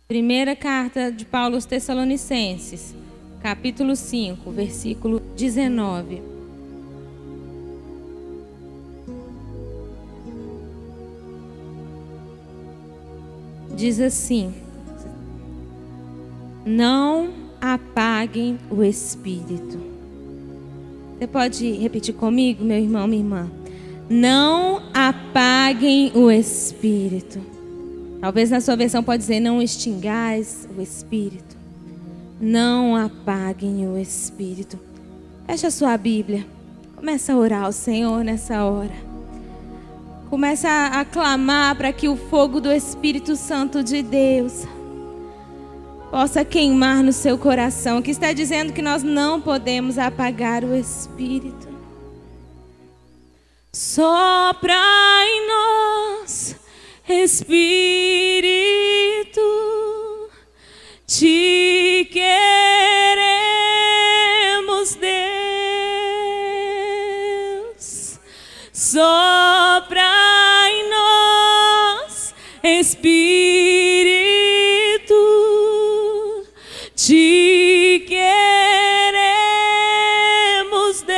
Primeira carta de Paulo aos Tessalonicenses, capítulo 5, versículo 19. Diz assim: não apaguem o espírito. Você pode repetir comigo, meu irmão, minha irmã? Não apaguem o espírito. Talvez na sua versão pode dizer: não extingais o espírito. Não apaguem o espírito. Fecha a sua Bíblia. Começa a orar ao Senhor nessa hora. Começa a clamar para que o fogo do Espírito Santo de Deus possa queimar no seu coração, que está dizendo que nós não podemos apagar o Espírito. Sopra em nós, Espírito, te queremos, Deus. Sopra em nós, Espírito, te queremos, Deus.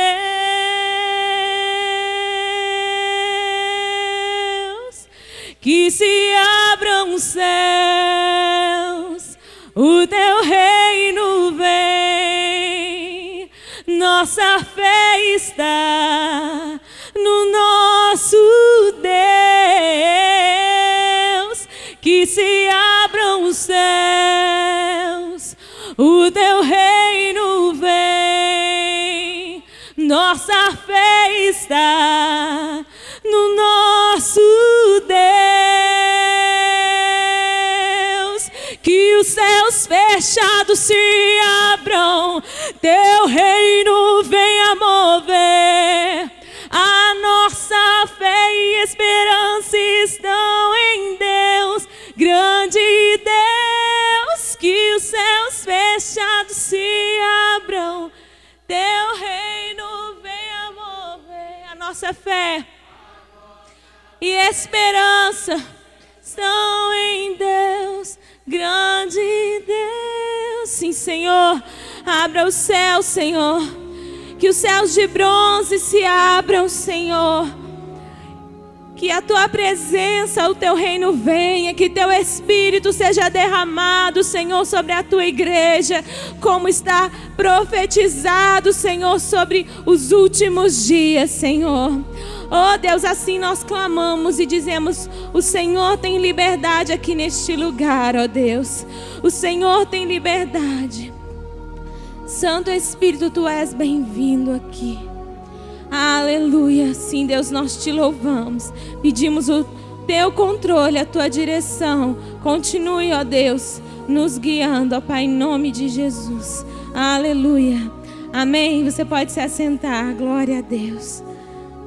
Que se abram os céus, o teu reino vem, nossa fé está no nosso Deus. Que se abram os céus, o teu reino vem, nossa fé está no nosso Deus. Que os céus fechados se abram, teu reino venha mover. A nossa fé e esperança estão em Deus, grande Deus. Que os céus fechados se abram, teu reino venha mover. A nossa fé e esperança estão em Deus, grande Deus. Sim, Senhor, abra o céu, Senhor. Que os céus de bronze se abram, Senhor. Que a tua presença, o teu reino venha. Que teu Espírito seja derramado, Senhor, sobre a tua igreja, como está profetizado, Senhor, sobre os últimos dias, Senhor. Oh Deus, assim nós clamamos e dizemos: o Senhor tem liberdade aqui neste lugar, ó Deus. O Senhor tem liberdade. Santo Espírito, tu és bem-vindo aqui. Aleluia. Sim, Deus, nós te louvamos. Pedimos o teu controle, a tua direção. Continue, ó Deus, nos guiando, ó Pai, em nome de Jesus. Aleluia. Amém. Você pode se assentar. Glória a Deus.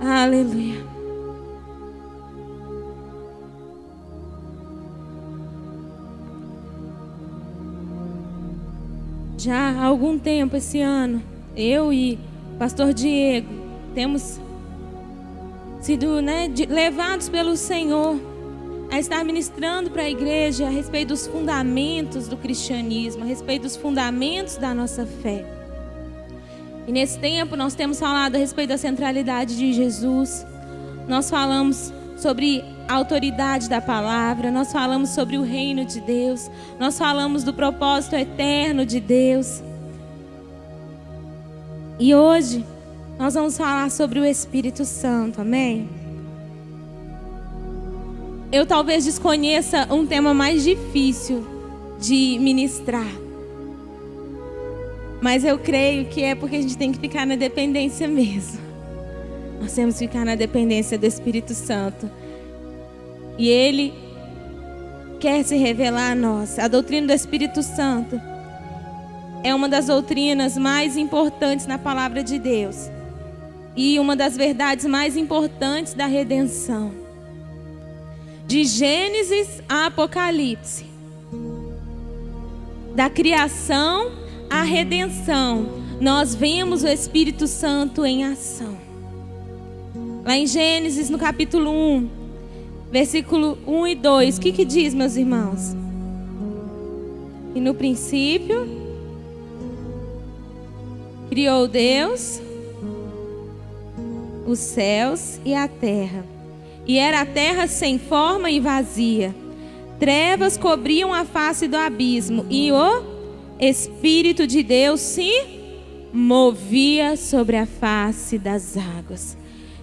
Aleluia. Já há algum tempo esse ano, eu e o pastor Diego temos sido levados pelo Senhor a estar ministrando para a igreja a respeito dos fundamentos do cristianismo, a respeito dos fundamentos da nossa fé. E nesse tempo nós temos falado a respeito da centralidade de Jesus, nós falamos sobre a autoridade da palavra, nós falamos sobre o reino de Deus, nós falamos do propósito eterno de Deus. E hoje nós vamos falar sobre o Espírito Santo, amém? Eu talvez desconheça um tema mais difícil de ministrar, mas eu creio que é porque a gente tem que ficar na dependência mesmo. Nós temos que ficar na dependência do Espírito Santo. E Ele quer se revelar a nós. A doutrina do Espírito Santo é uma das doutrinas mais importantes na palavra de Deus. E uma das verdades mais importantes da redenção. De Gênesis a Apocalipse. Da criação à redenção, nós vemos o Espírito Santo em ação. Lá em Gênesis, no capítulo 1, versículo 1 e 2, o que diz, meus irmãos? E no princípio, criou Deus os céus e a terra. E era a terra sem forma e vazia. Trevas cobriam a face do abismo, e o Espírito de Deus se movia sobre a face das águas.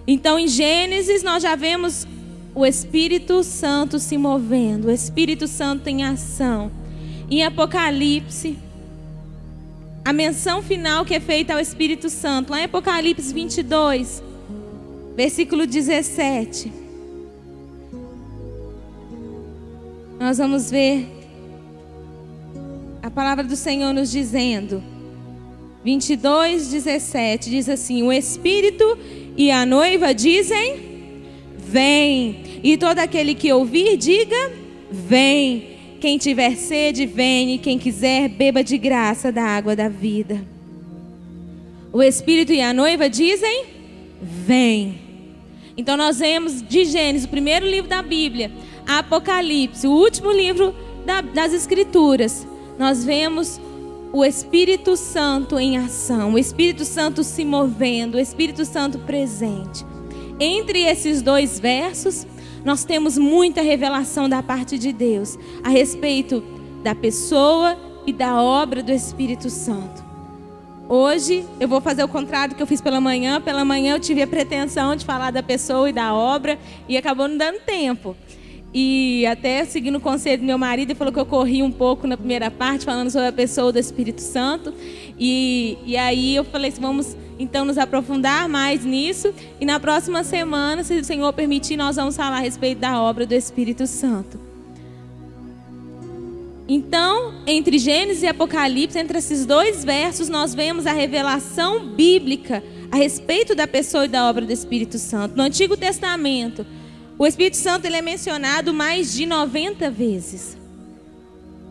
Então, em Gênesis, nós já vemos o Espírito Santo se movendo, o Espírito Santo em ação. Em Apocalipse, a menção final que é feita ao Espírito Santo, lá em Apocalipse 22, versículo 17. Nós vamos ver a palavra do Senhor nos dizendo, 22, 17, diz assim: o Espírito e a noiva dizem, vem. E todo aquele que ouvir, diga, vem. Quem tiver sede, vem. E quem quiser, beba de graça da água da vida. O Espírito e a noiva dizem, vem. Então nós vemos de Gênesis, o primeiro livro da Bíblia, Apocalipse, o último livro das Escrituras, nós vemos o Espírito Santo em ação, o Espírito Santo se movendo, o Espírito Santo presente. Entre esses dois versos, nós temos muita revelação da parte de Deus a respeito da pessoa e da obra do Espírito Santo. Hoje eu vou fazer o contrário do que eu fiz pela manhã. Pela manhã eu tive a pretensão de falar da pessoa e da obra e acabou não dando tempo. E até seguindo o conselho do meu marido, ele falou que eu corri um pouco na primeira parte, falando sobre a pessoa do Espírito Santo. E aí eu falei assim, vamos então nos aprofundar mais nisso. E na próxima semana, se o Senhor permitir, nós vamos falar a respeito da obra do Espírito Santo. Então, entre Gênesis e Apocalipse, entre esses dois versos, nós vemos a revelação bíblica a respeito da pessoa e da obra do Espírito Santo. No Antigo Testamento, o Espírito Santo ele é mencionado mais de 90 vezes,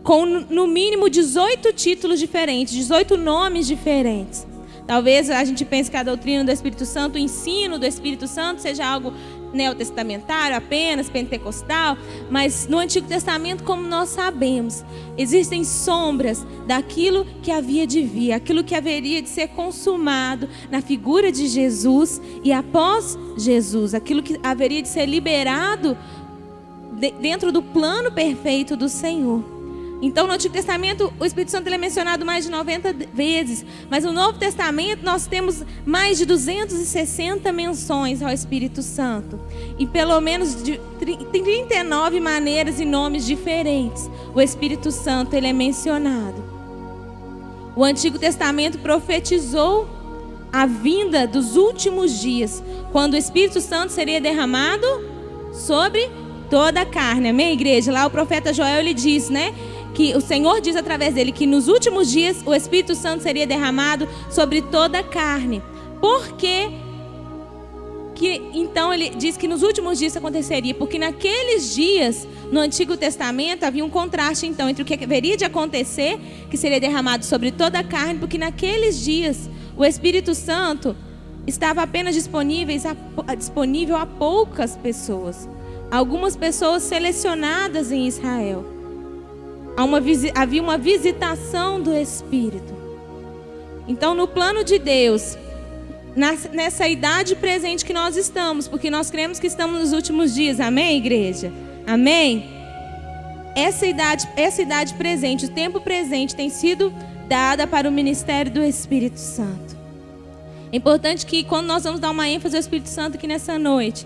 com no mínimo 18 títulos diferentes, 18 nomes diferentes. Talvez a gente pense que a doutrina do Espírito Santo, o ensino do Espírito Santo seja algo neotestamentário, apenas pentecostal, mas no Antigo Testamento, como nós sabemos, existem sombras daquilo que havia de vir, aquilo que haveria de ser consumado na figura de Jesus e após Jesus, aquilo que haveria de ser liberado dentro do plano perfeito do Senhor. Então, no Antigo Testamento, o Espírito Santo ele é mencionado mais de 90 vezes. Mas no Novo Testamento, nós temos mais de 260 menções ao Espírito Santo. E pelo menos de 39 maneiras e nomes diferentes, o Espírito Santo ele é mencionado. O Antigo Testamento profetizou a vinda dos últimos dias, quando o Espírito Santo seria derramado sobre toda a carne. Amém, igreja? Lá o profeta Joel ele diz, né? Que o Senhor diz através dele que nos últimos dias o Espírito Santo seria derramado sobre toda a carne. Por quê? Então ele diz que nos últimos dias isso aconteceria, porque naqueles dias, no Antigo Testamento, havia um contraste então entre o que haveria de acontecer, que seria derramado sobre toda a carne, porque naqueles dias o Espírito Santo estava apenas disponível a poucas pessoas. Algumas pessoas selecionadas em Israel. Havia uma visitação do Espírito. Então, no plano de Deus, nessa idade presente que nós estamos, porque nós cremos que estamos nos últimos dias, amém, igreja? Amém? Essa idade presente, o tempo presente, tem sido dada para o ministério do Espírito Santo. É importante que, quando nós vamos dar uma ênfase ao Espírito Santo aqui nessa noite,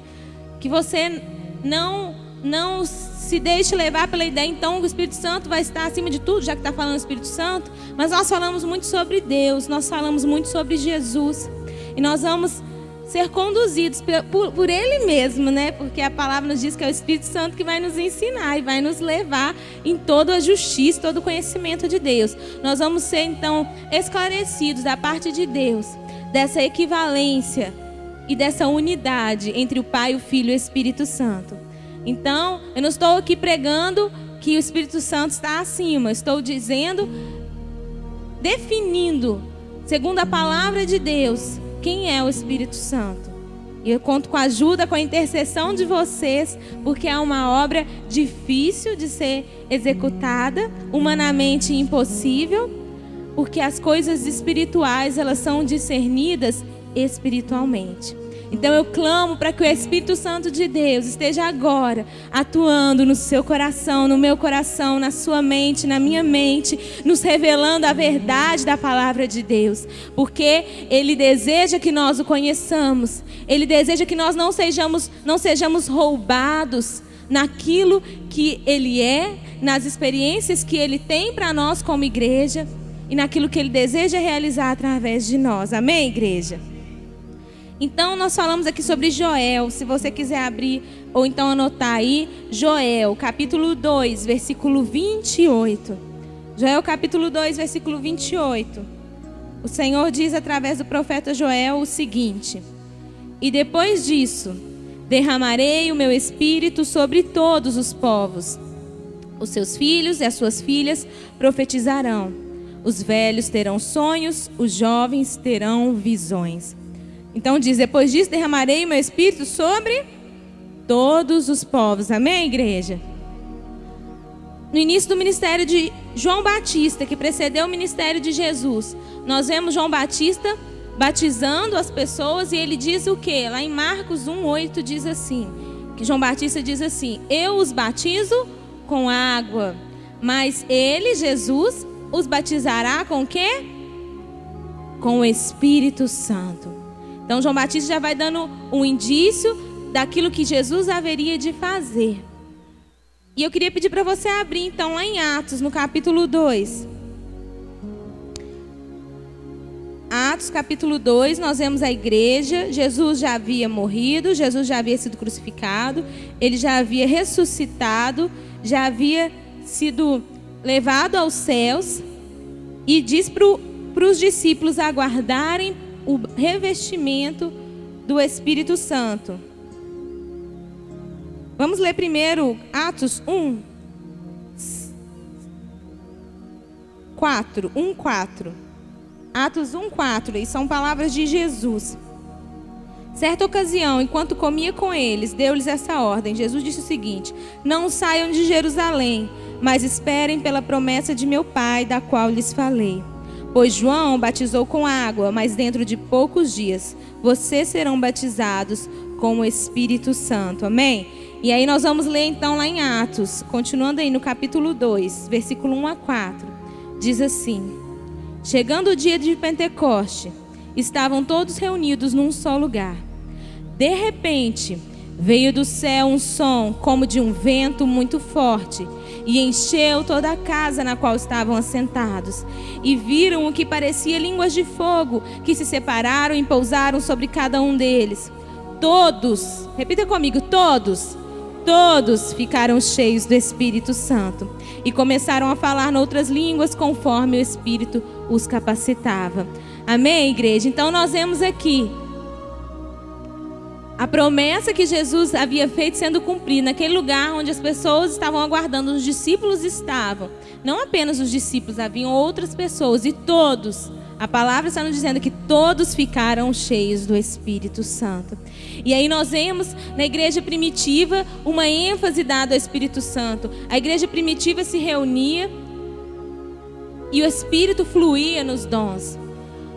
que você não se deixe levar pela ideia, então o Espírito Santo vai estar acima de tudo, já que está falando do Espírito Santo. Mas nós falamos muito sobre Deus, nós falamos muito sobre Jesus. E nós vamos ser conduzidos por Ele mesmo, né? Porque a palavra nos diz que é o Espírito Santo que vai nos ensinar e vai nos levar em toda a justiça, todo o conhecimento de Deus. Nós vamos ser, então, esclarecidos da parte de Deus, dessa equivalência e dessa unidade entre o Pai, o Filho e o Espírito Santo. Então, eu não estou aqui pregando que o Espírito Santo está acima. Eu estou dizendo, definindo, segundo a palavra de Deus, quem é o Espírito Santo. E eu conto com a ajuda, com a intercessão de vocês, porque é uma obra difícil de ser executada, humanamente impossível, porque as coisas espirituais, elas são discernidas espiritualmente. Então eu clamo para que o Espírito Santo de Deus esteja agora atuando no seu coração, no meu coração, na sua mente, na minha mente, nos revelando a verdade da palavra de Deus. Porque Ele deseja que nós o conheçamos. Ele deseja que nós não sejamos roubados naquilo que Ele é, nas experiências que Ele tem para nós como igreja e naquilo que Ele deseja realizar através de nós. Amém, igreja? Então nós falamos aqui sobre Joel. Se você quiser abrir ou então anotar aí, Joel capítulo 2, versículo 28. Joel capítulo 2, versículo 28. O Senhor diz através do profeta Joel o seguinte: e depois disso derramarei o meu espírito sobre todos os povos. Os seus filhos e as suas filhas profetizarão. Os velhos terão sonhos, os jovens terão visões. Então diz, depois disso derramarei o meu espírito sobre todos os povos. Amém, igreja? No início do ministério de João Batista, que precedeu o ministério de Jesus, nós vemos João Batista batizando as pessoas e ele diz o quê? Lá em Marcos 1:8 diz assim, que João Batista diz assim: eu os batizo com água, mas ele, Jesus, os batizará com o quê? Com o Espírito Santo. Então João Batista já vai dando um indício daquilo que Jesus haveria de fazer. E eu queria pedir para você abrir então lá em Atos, no capítulo 2. Atos capítulo 2, nós vemos a igreja. Jesus já havia morrido, Jesus já havia sido crucificado, ele já havia ressuscitado, já havia sido levado aos céus. E diz para os discípulos aguardarem o revestimento do Espírito Santo. Vamos ler primeiro Atos 1:4. Atos 1:4, e são palavras de Jesus. Certa ocasião, enquanto comia com eles, deu-lhes essa ordem. Jesus disse o seguinte: não saiam de Jerusalém, mas esperem pela promessa de meu Pai, da qual lhes falei. Pois João batizou com água, mas dentro de poucos dias vocês serão batizados com o Espírito Santo. Amém? E aí nós vamos ler então lá em Atos, continuando aí no capítulo 2, versículo 1-4. Diz assim: chegando o dia de Pentecoste, estavam todos reunidos num só lugar. De repente, veio do céu um som como de um vento muito forte, e encheu toda a casa na qual estavam assentados. E viram o que parecia línguas de fogo, que se separaram e pousaram sobre cada um deles. Todos, repita comigo, todos ficaram cheios do Espírito Santo. E começaram a falar noutras línguas, conforme o Espírito os capacitava. Amém, igreja? Então nós vemos aqui a promessa que Jesus havia feito sendo cumprida naquele lugar onde as pessoas estavam aguardando, os discípulos estavam. Não apenas os discípulos, haviam outras pessoas e todos. A palavra está nos dizendo que todos ficaram cheios do Espírito Santo. E aí nós vemos na igreja primitiva uma ênfase dada ao Espírito Santo. A igreja primitiva se reunia e o Espírito fluía nos dons.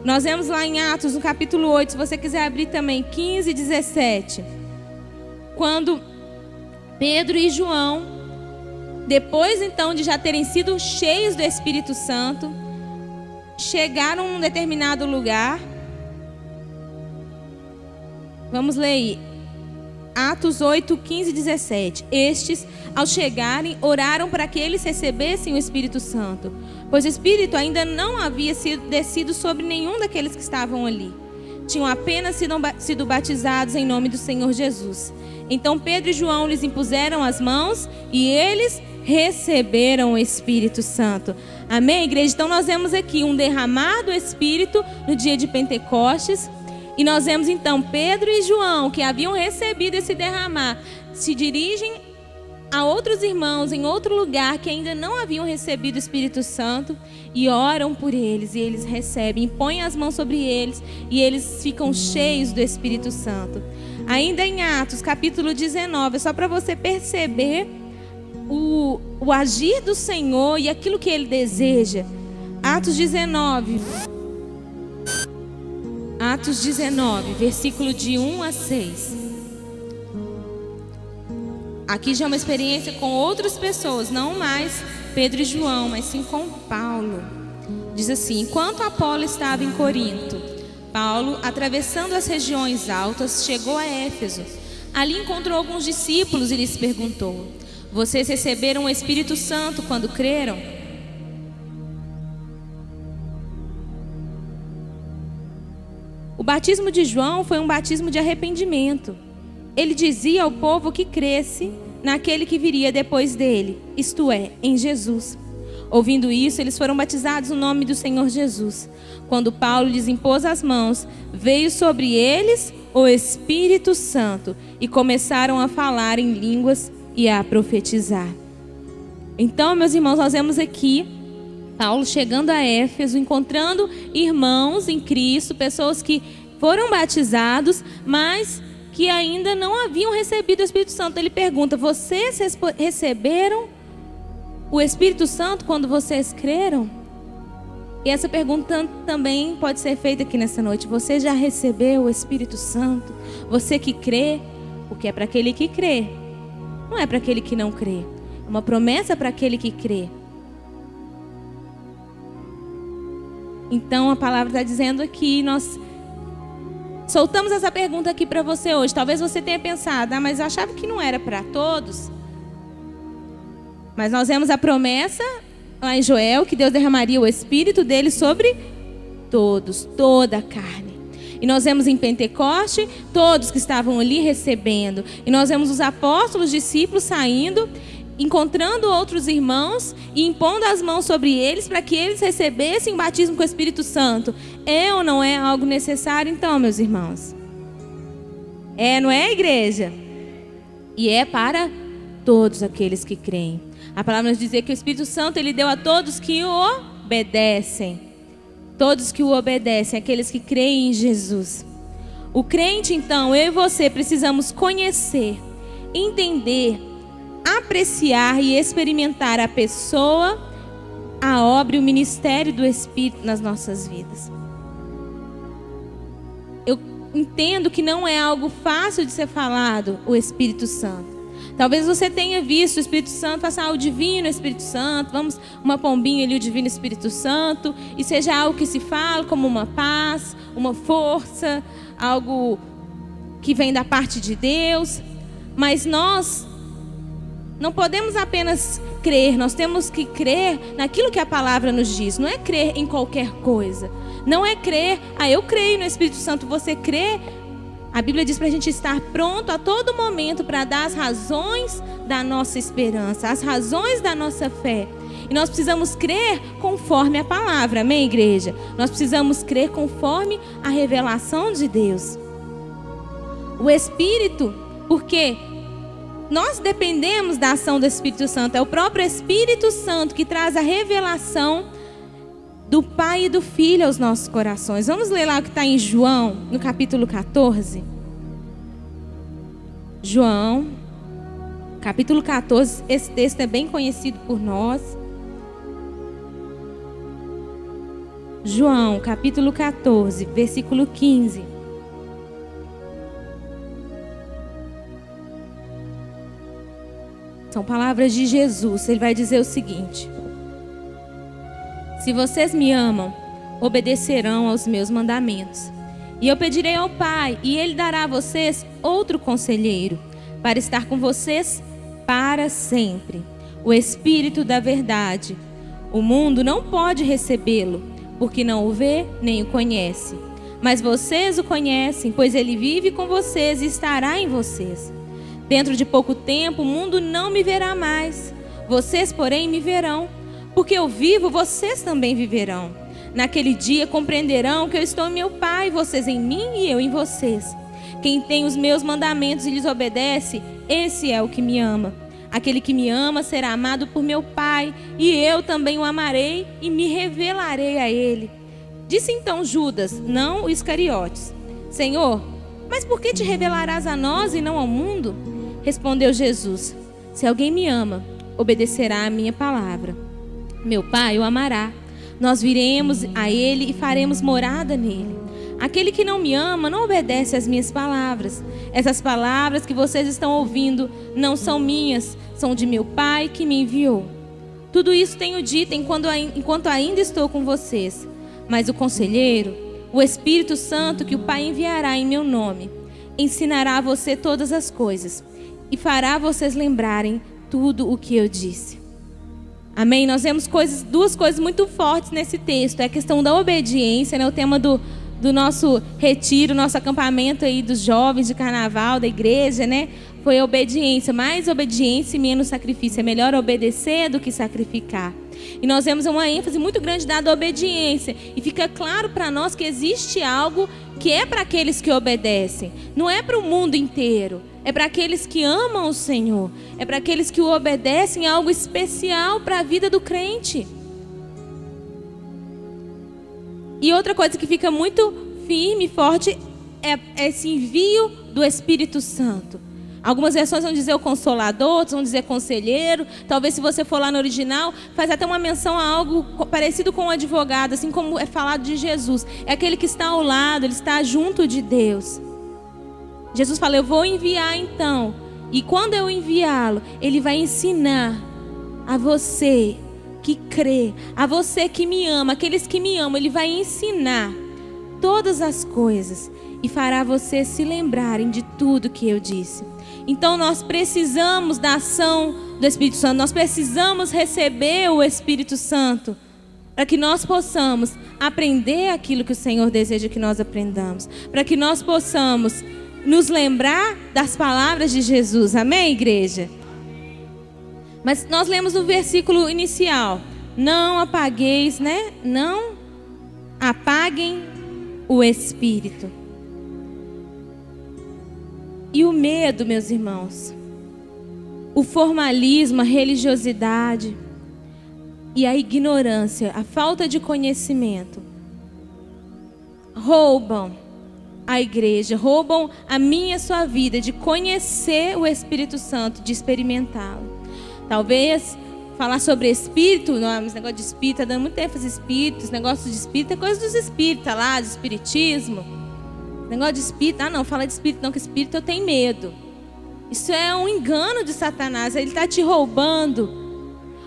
Nós vemos lá em Atos, no capítulo 8, se você quiser abrir também, 15 e 17. Quando Pedro e João, depois então de já terem sido cheios do Espírito Santo, chegaram a um determinado lugar. Vamos ler aí. Atos 8, 15 e 17. Estes, ao chegarem, oraram para que eles recebessem o Espírito Santo, pois o Espírito ainda não havia descido sobre nenhum daqueles que estavam ali. Tinham apenas sido batizados em nome do Senhor Jesus. Então Pedro e João lhes impuseram as mãos e eles receberam o Espírito Santo. Amém, igreja? Então nós vemos aqui um derramar do Espírito no dia de Pentecostes. E nós vemos então Pedro e João, que haviam recebido esse derramar, se dirigem a outros irmãos em outro lugar que ainda não haviam recebido o Espírito Santo e oram por eles, e eles recebem, põem as mãos sobre eles e eles ficam cheios do Espírito Santo. Ainda em Atos, capítulo 19, só para você perceber o agir do Senhor e aquilo que Ele deseja. Atos 19, versículo de 1 a 6. Aqui já é uma experiência com outras pessoas, não mais Pedro e João, mas sim com Paulo. Diz assim: enquanto Apolo estava em Corinto, Paulo, atravessando as regiões altas, chegou a Éfeso. Ali encontrou alguns discípulos e lhes perguntou: vocês receberam o Espírito Santo quando creram? O batismo de João foi um batismo de arrependimento. Ele dizia ao povo que cresce naquele que viria depois dele, isto é, em Jesus. Ouvindo isso, eles foram batizados no nome do Senhor Jesus. Quando Paulo lhes impôs as mãos, veio sobre eles o Espírito Santo e começaram a falar em línguas e a profetizar. Então, meus irmãos, nós vemos aqui Paulo chegando a Éfeso, encontrando irmãos em Cristo, pessoas que foram batizados, mas que ainda não haviam recebido o Espírito Santo. Ele pergunta: vocês receberam o Espírito Santo quando vocês creram? E essa pergunta também pode ser feita aqui nessa noite. Você já recebeu o Espírito Santo? Você que crê? Porque é para aquele que crê, não é para aquele que não crê. É uma promessa para aquele que crê. Então a palavra está dizendo aqui, nós soltamos essa pergunta aqui para você hoje. Talvez você tenha pensado: ah, mas eu achava que não era para todos. Mas nós vemos a promessa lá em Joel, que Deus derramaria o Espírito dele sobre todos, toda a carne. E nós vemos em Pentecoste, todos que estavam ali recebendo. E nós vemos os apóstolos, discípulos saindo, encontrando outros irmãos e impondo as mãos sobre eles para que eles recebessem o batismo com o Espírito Santo. É ou não é algo necessário então, meus irmãos? É, não é, igreja? E é para todos aqueles que creem. A palavra nos diz que o Espírito Santo Ele deu a todos que o obedecem. Todos que o obedecem, aqueles que creem em Jesus. O crente, então, eu e você precisamos conhecer, entender, apreciar e experimentar a pessoa, a obra e o ministério do Espírito nas nossas vidas. Eu entendo que não é algo fácil de ser falado, o Espírito Santo. Talvez você tenha visto o Espírito Santo, faça o Divino Espírito Santo, vamos, uma pombinha ali, o Divino Espírito Santo, e seja algo que se fala como uma paz, uma força, algo que vem da parte de Deus. Mas nós não podemos apenas crer, nós temos que crer naquilo que a palavra nos diz. Não é crer em qualquer coisa. Não é crer, eu creio no Espírito Santo, você crê. A Bíblia diz para a gente estar pronto a todo momento para dar as razões da nossa esperança, as razões da nossa fé. E nós precisamos crer conforme a palavra, amém, igreja? Nós precisamos crer conforme a revelação de Deus. O Espírito, porque nós dependemos da ação do Espírito Santo. É o próprio Espírito Santo que traz a revelação do Pai e do Filho aos nossos corações. Vamos ler lá o que está em João, no capítulo 14. João, capítulo 14. Esse texto é bem conhecido por nós. João, capítulo 14, versículo 15. São palavras de Jesus. Ele vai dizer o seguinte: se vocês me amam, obedecerão aos meus mandamentos. E eu pedirei ao Pai, e Ele dará a vocês outro conselheiro, para estar com vocês para sempre. O Espírito da verdade. O mundo não pode recebê-lo, porque não o vê nem o conhece. Mas vocês o conhecem, pois Ele vive com vocês e estará em vocês. Dentro de pouco tempo, o mundo não me verá mais. Vocês, porém, me verão. Porque eu vivo, vocês também viverão. Naquele dia compreenderão que eu estou em meu Pai, vocês em mim e eu em vocês. Quem tem os meus mandamentos e lhes obedece, esse é o que me ama. Aquele que me ama será amado por meu Pai, e eu também o amarei e me revelarei a ele. Disse então Judas, não o Iscariotes: Senhor, Mas por que te revelarás a nós e não ao mundo? Respondeu Jesus: se alguém me ama, obedecerá à minha palavra. Meu Pai o amará. Nós viremos a ele e faremos morada nele. Aquele que não me ama não obedece às minhas palavras. Essas palavras que vocês estão ouvindo não são minhas, são de meu Pai que me enviou. Tudo isso tenho dito enquanto ainda estou com vocês. Mas o Conselheiro, o Espírito Santo que o Pai enviará em meu nome, ensinará a você todas as coisas e fará vocês lembrarem tudo o que eu disse. Amém? Nós vemos duas coisas muito fortes nesse texto. É a questão da obediência, né? O tema do nosso retiro, nosso acampamento aí dos jovens de carnaval, da igreja, né? Foi a obediência. Mais obediência e menos sacrifício. É melhor obedecer do que sacrificar. E nós vemos uma ênfase muito grande dada à obediência. E fica claro para nós que existe algo que é para aqueles que obedecem. Não é para o mundo inteiro. É para aqueles que amam o Senhor. É para aqueles que o obedecem, algo especial para a vida do crente. E outra coisa que fica muito firme e forte é esse envio do Espírito Santo. Algumas versões vão dizer o Consolador, outras vão dizer Conselheiro. Talvez se você for lá no original, faz até uma menção a algo parecido com um advogado, assim como é falado de Jesus. É aquele que está ao lado, ele está junto de Deus. Jesus fala: eu vou enviar então. E quando eu enviá-lo, ele vai ensinar a você que crê, a você que me ama, aqueles que me amam, ele vai ensinar todas as coisas e fará você se lembrarem de tudo que eu disse. Então nós precisamos da ação do Espírito Santo, nós precisamos receber o Espírito Santo para que nós possamos aprender aquilo que o Senhor deseja que nós aprendamos, para que nós possamos nos lembrar das palavras de Jesus. Amém, igreja? Mas nós lemos no versículo inicial: não apagueis, né? Não apaguem o Espírito. E o medo, meus irmãos, o formalismo, a religiosidade e a ignorância, a falta de conhecimento, roubam a igreja, roubam a minha e a sua vida de conhecer o Espírito Santo, de experimentá-lo. Talvez falar sobre espírito, não, esse negócio de espírito, está dando muita ênfase em espírito, esse negócio de espírito é coisa dos espíritas lá, do espiritismo. Negócio de espírito, não, fala de espírito não, que espírito eu tenho medo. Isso é um engano de Satanás, ele está te roubando.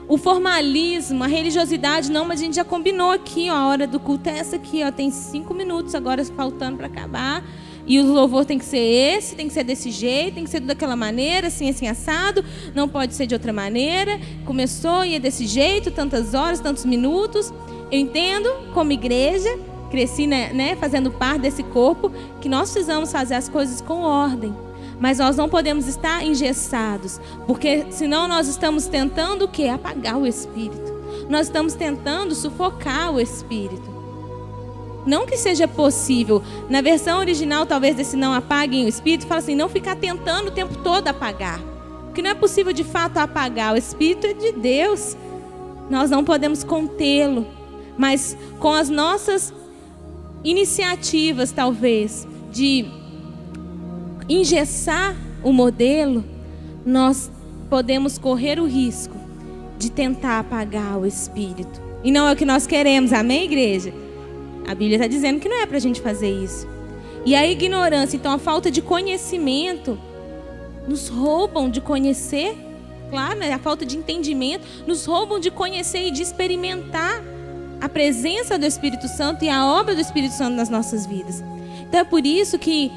O formalismo, a religiosidade, não, mas a gente já combinou aqui, ó, a hora do culto é essa aqui, ó, tem 5 minutos agora faltando para acabar. E o louvor tem que ser esse, tem que ser desse jeito, tem que ser daquela maneira, assim, assim, assado. Não pode ser de outra maneira. Começou e é desse jeito, tantas horas, tantos minutos. Eu entendo, como igreja, cresci, né, fazendo parte desse corpo, que nós precisamos fazer as coisas com ordem. Mas nós não podemos estar engessados, porque senão nós estamos tentando o quê? Apagar o Espírito. Nós estamos tentando sufocar o Espírito. Não que seja possível. Na versão original, talvez desse não apaguem o Espírito, fala assim, não ficar tentando o tempo todo apagar. Porque não é possível de fato apagar. O Espírito é de Deus. Nós não podemos contê-lo. Mas com as nossas iniciativas, talvez, de engessar o modelo, nós podemos correr o risco de tentar apagar o Espírito. E não é o que nós queremos. Amém, igreja? A Bíblia está dizendo que não é para a gente fazer isso. E a ignorância, então a falta de conhecimento, nos roubam de conhecer, claro, né? A falta de entendimento, nos roubam de conhecer e de experimentar a presença do Espírito Santo e a obra do Espírito Santo nas nossas vidas. Então é por isso que,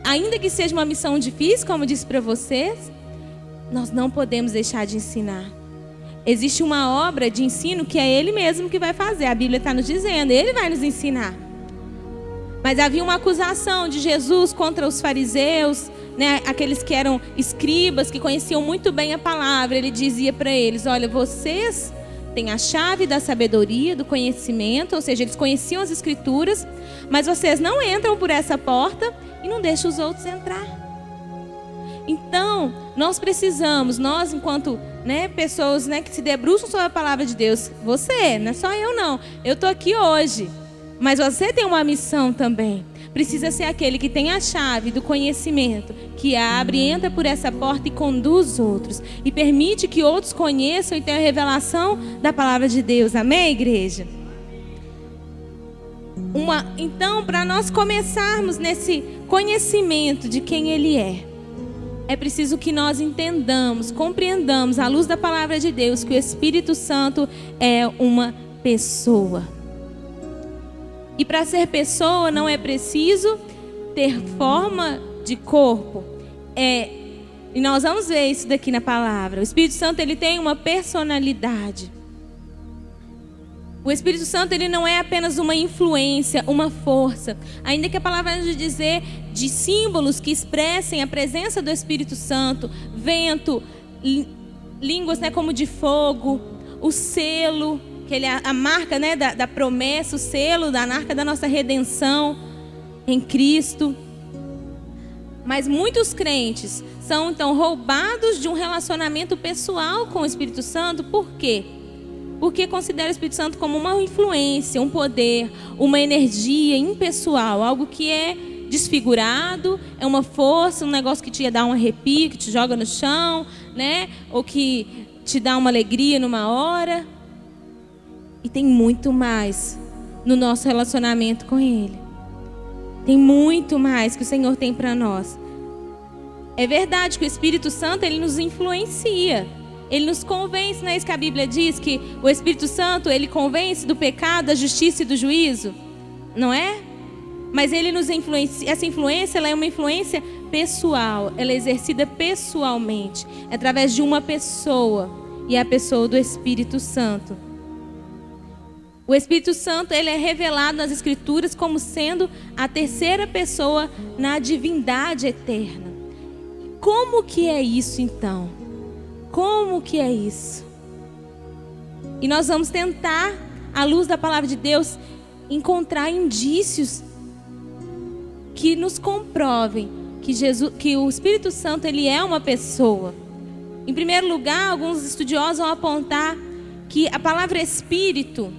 ainda que seja uma missão difícil, como eu disse para vocês, nós não podemos deixar de ensinar. Existe uma obra de ensino que é Ele mesmo que vai fazer. A Bíblia está nos dizendo, Ele vai nos ensinar. Mas havia uma acusação de Jesus contra os fariseus, né? Aqueles que eram escribas, que conheciam muito bem a palavra. Ele dizia para eles, olha, vocês têm a chave da sabedoria, do conhecimento, ou seja, eles conheciam as escrituras, mas vocês não entram por essa porta e não deixam os outros entrar. Então, nós precisamos, nós enquanto, né, pessoas, né, que se debruçam sobre a palavra de Deus, você, não é só eu não, eu estou aqui hoje, Mas você tem uma missão também. Precisa ser aquele que tem a chave do conhecimento, que abre, entra por essa porta e conduz outros. E permite que outros conheçam e tenham a revelação da palavra de Deus. Amém, igreja? Então, para nós começarmos nesse conhecimento de quem Ele é preciso que nós entendamos, compreendamos, à luz da palavra de Deus, que o Espírito Santo é uma pessoa. E para ser pessoa não é preciso ter forma de corpo. E nós vamos ver isso daqui na palavra. O Espírito Santo, ele tem uma personalidade. O Espírito Santo, ele não é apenas uma influência, uma força. Ainda que a palavra vai nos dizer de símbolos que expressem a presença do Espírito Santo, vento, línguas, né, como de fogo, o selo, que ele é a marca, né, da promessa, o selo da marca da nossa redenção em Cristo. Mas muitos crentes são então roubados de um relacionamento pessoal com o Espírito Santo. Por quê? Porque considera o Espírito Santo como uma influência, um poder, uma energia impessoal, algo que é desfigurado, é uma força, um negócio que te dá um arrepio, que te joga no chão, né? Ou que te dá uma alegria numa hora. E tem muito mais no nosso relacionamento com Ele. Tem muito mais que o Senhor tem para nós. É verdade que o Espírito Santo, ele nos influencia. Ele nos convence, não é isso que a Bíblia diz? Que o Espírito Santo, ele convence do pecado, da justiça e do juízo? Não é? Mas ele nos influencia. Essa influência, ela é uma influência pessoal. Ela é exercida pessoalmente. É através de uma pessoa. E é a pessoa do Espírito Santo. O Espírito Santo, ele é revelado nas Escrituras como sendo a terceira pessoa na divindade eterna. Como que é isso então? Como que é isso? E nós vamos tentar, à luz da palavra de Deus, encontrar indícios que nos comprovem que o Espírito Santo, ele é uma pessoa. Em primeiro lugar, alguns estudiosos vão apontar que a palavra Espírito,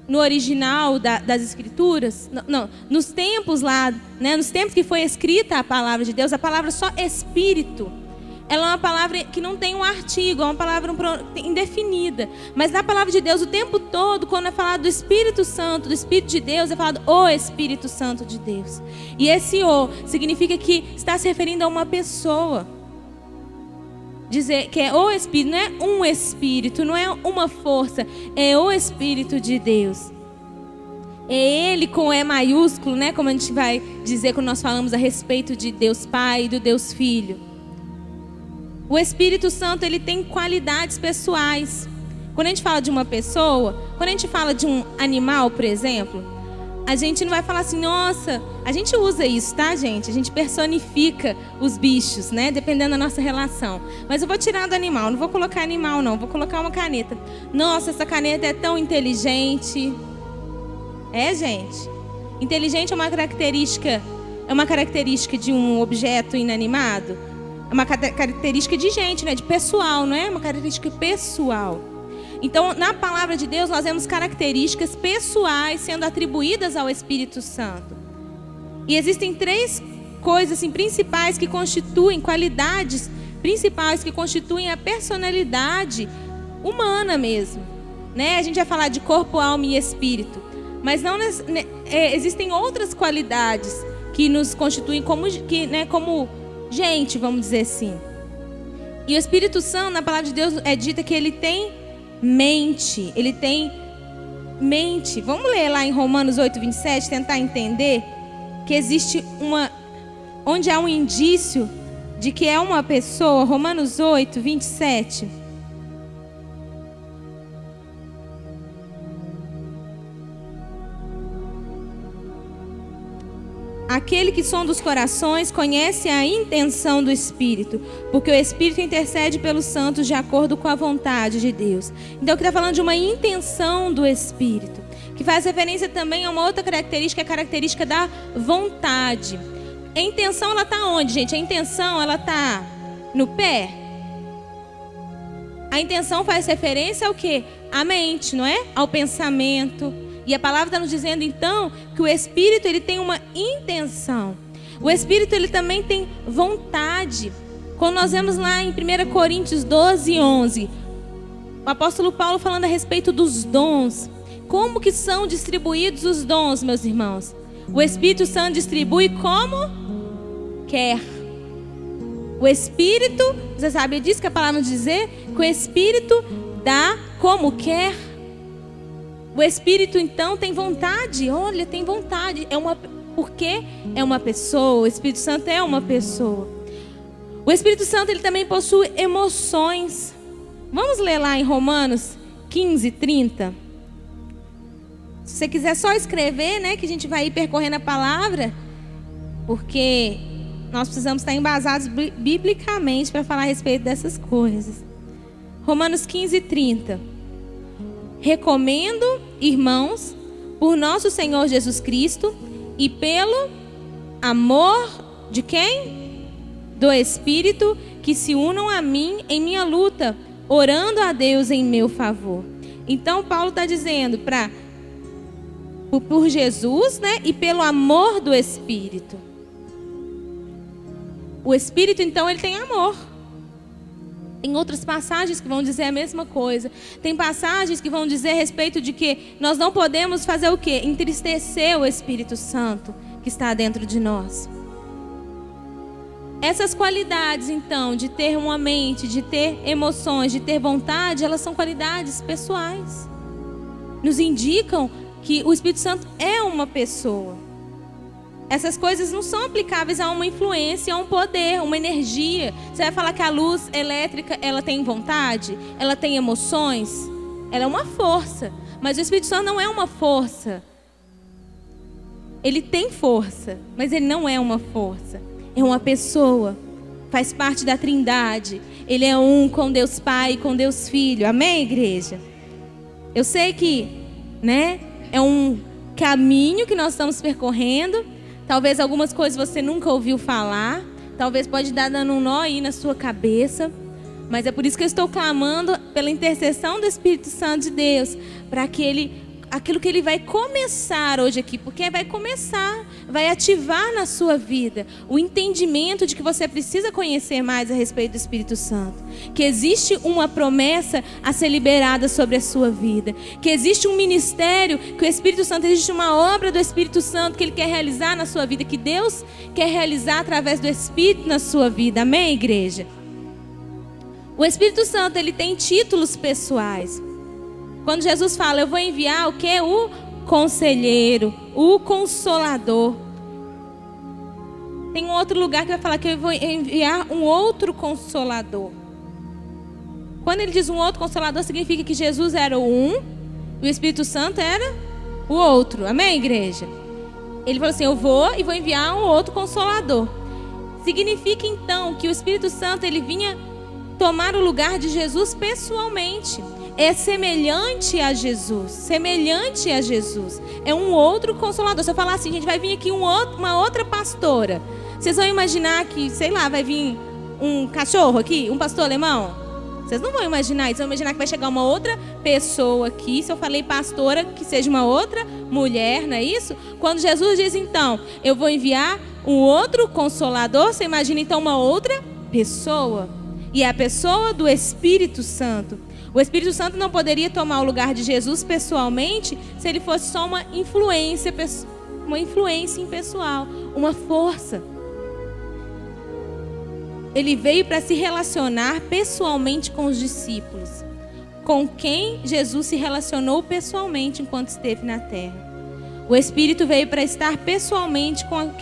no original das Escrituras, nos tempos lá, né, nos tempos que foi escrita a palavra de Deus, a palavra só Espírito, ela é uma palavra que não tem um artigo, é uma palavra indefinida. Mas na palavra de Deus, o tempo todo, quando é falado do Espírito Santo, do Espírito de Deus, é falado o Espírito Santo de Deus. E esse o significa que está se referindo a uma pessoa. Dizer que é o Espírito, não é um Espírito, não é uma força, é o Espírito de Deus. É Ele com E maiúsculo, né? Como a gente vai dizer quando nós falamos a respeito de Deus Pai e do Deus Filho. O Espírito Santo, ele tem qualidades pessoais. Quando a gente fala de uma pessoa, quando a gente fala de um animal, por exemplo, a gente não vai falar assim, nossa, a gente usa isso, tá, gente? A gente personifica os bichos, né? Dependendo da nossa relação. Mas eu vou tirar do animal, não vou colocar animal, não. Vou colocar uma caneta. Nossa, essa caneta é tão inteligente. É, gente. Inteligente é uma característica de um objeto inanimado. É uma característica de gente, né? De pessoal, não é? Uma característica pessoal. Então, na palavra de Deus, nós vemos características pessoais sendo atribuídas ao Espírito Santo. E existem três coisas assim, principais que constituem, qualidades principais que constituem a personalidade humana mesmo. Né? A gente vai falar de corpo, alma e espírito. Mas não, existem outras qualidades que nos constituem como gente, vamos dizer assim. E o Espírito Santo, na palavra de Deus, é dita que ele tem mente. Ele tem mente. Vamos ler lá em Romanos 8:27, tentar entender que existe onde há um indício de que é uma pessoa. Romanos 8:27. Aquele que sonda os corações conhece a intenção do Espírito, porque o Espírito intercede pelos santos de acordo com a vontade de Deus. Então, aqui está falando de uma intenção do Espírito, que faz referência também a uma outra característica, a característica da vontade. A intenção, ela está onde, gente? A intenção, ela está no pé. A intenção faz referência ao quê? À mente, não é? Ao pensamento. E a palavra está nos dizendo então que o Espírito ele tem uma intenção. O Espírito ele também tem vontade. Quando nós vemos lá em 1 Coríntios 12, 11, o apóstolo Paulo falando a respeito dos dons. Como que são distribuídos os dons, meus irmãos? O Espírito Santo distribui como quer. O Espírito, você sabe disso que a palavra nos dizer? Que o Espírito dá como quer. O Espírito então tem vontade. Olha, tem vontade. Porque é uma pessoa. O Espírito Santo é uma pessoa. O Espírito Santo ele também possui emoções. Vamos ler lá em Romanos 15, 30. Se você quiser só escrever, né, que a gente vai ir percorrendo a palavra, porque nós precisamos estar embasados biblicamente para falar a respeito dessas coisas. Romanos 15, 30. Recomendo, irmãos, por nosso Senhor Jesus Cristo e pelo amor de quem? Do Espírito, que se unam a mim em minha luta, orando a Deus em meu favor. Então Paulo está dizendo por Jesus, né, e pelo amor do Espírito. O Espírito então ele tem amor. Tem outras passagens que vão dizer a mesma coisa. Tem passagens que vão dizer a respeito de que nós não podemos fazer o quê? Entristecer o Espírito Santo que está dentro de nós. Essas qualidades, então, de ter uma mente, de ter emoções, de ter vontade, elas são qualidades pessoais. Nos indicam que o Espírito Santo é uma pessoa. Essas coisas não são aplicáveis a uma influência, a um poder, uma energia. Você vai falar que a luz elétrica, ela tem vontade? Ela tem emoções? Ela é uma força. Mas o Espírito Santo não é uma força. Ele tem força, mas ele não é uma força. É uma pessoa, faz parte da Trindade. Ele é um com Deus Pai e com Deus Filho. Amém, igreja? Eu sei que, né, é um caminho que nós estamos percorrendo. Talvez algumas coisas você nunca ouviu falar. Talvez pode dar dando um nó aí na sua cabeça. Mas é por isso que eu estou clamando pela intercessão do Espírito Santo de Deus, para que aquilo que ele vai começar hoje aqui, porque vai começar, vai ativar na sua vida o entendimento de que você precisa conhecer mais a respeito do Espírito Santo, que existe uma promessa a ser liberada sobre a sua vida, que existe um ministério, que o Espírito Santo, existe uma obra do Espírito Santo que ele quer realizar na sua vida, que Deus quer realizar através do Espírito na sua vida. Amém, igreja? O Espírito Santo, ele tem títulos pessoais. Quando Jesus fala, eu vou enviar o quê? O conselheiro, o consolador. Tem um outro lugar que vai falar que eu vou enviar um outro consolador. Quando ele diz um outro consolador, significa que Jesus era o um e o Espírito Santo era o outro. Amém, igreja? Ele falou assim, eu vou e vou enviar um outro consolador. Significa então que o Espírito Santo ele vinha tomar o lugar de Jesus pessoalmente. É semelhante a Jesus, semelhante a Jesus. É um outro consolador. Se eu falar assim, gente, vai vir aqui uma outra pastora. Vocês vão imaginar que, sei lá, vai vir um cachorro aqui, um pastor alemão? Vocês não vão imaginar isso. Vocês vão imaginar que vai chegar uma outra pessoa aqui. Se eu falei pastora, que seja uma outra mulher, não é isso? Quando Jesus diz, então, eu vou enviar um outro consolador, você imagina então uma outra pessoa. E é a pessoa do Espírito Santo. O Espírito Santo não poderia tomar o lugar de Jesus pessoalmente se ele fosse só uma influência impessoal, uma força. Ele veio para se relacionar pessoalmente com os discípulos, com quem Jesus se relacionou pessoalmente enquanto esteve na terra. O Espírito veio para estar pessoalmente com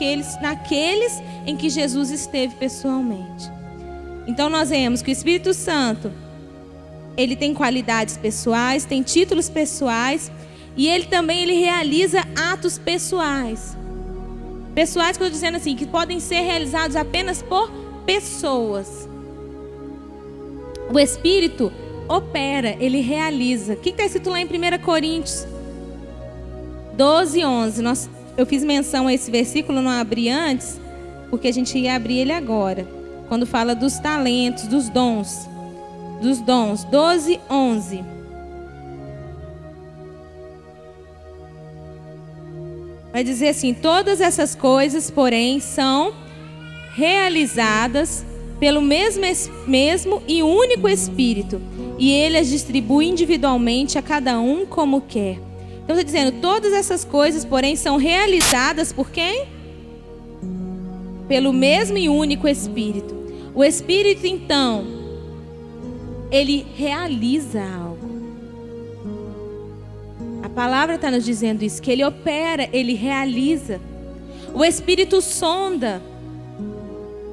naqueles em que Jesus esteve pessoalmente. Então nós vemos que o Espírito Santo, ele tem qualidades pessoais, tem títulos pessoais e ele também realiza atos pessoais. Pessoais que eu estou dizendo assim, que podem ser realizados apenas por pessoas. O Espírito opera, ele realiza. O que está escrito lá em 1 Coríntios 12, 11? Eu fiz menção a esse versículo, não abri antes, porque a gente ia abrir ele agora. Quando fala dos talentos, dos dons. 12, 11. Vai dizer assim: todas essas coisas, porém, são realizadas pelo mesmo e único Espírito, e Ele as distribui individualmente a cada um como quer. Então está dizendo, todas essas coisas, porém, são realizadas por quem? Pelo mesmo e único Espírito. O Espírito, então, ele realiza algo. A palavra está nos dizendo isso, que ele opera, ele realiza. O Espírito sonda.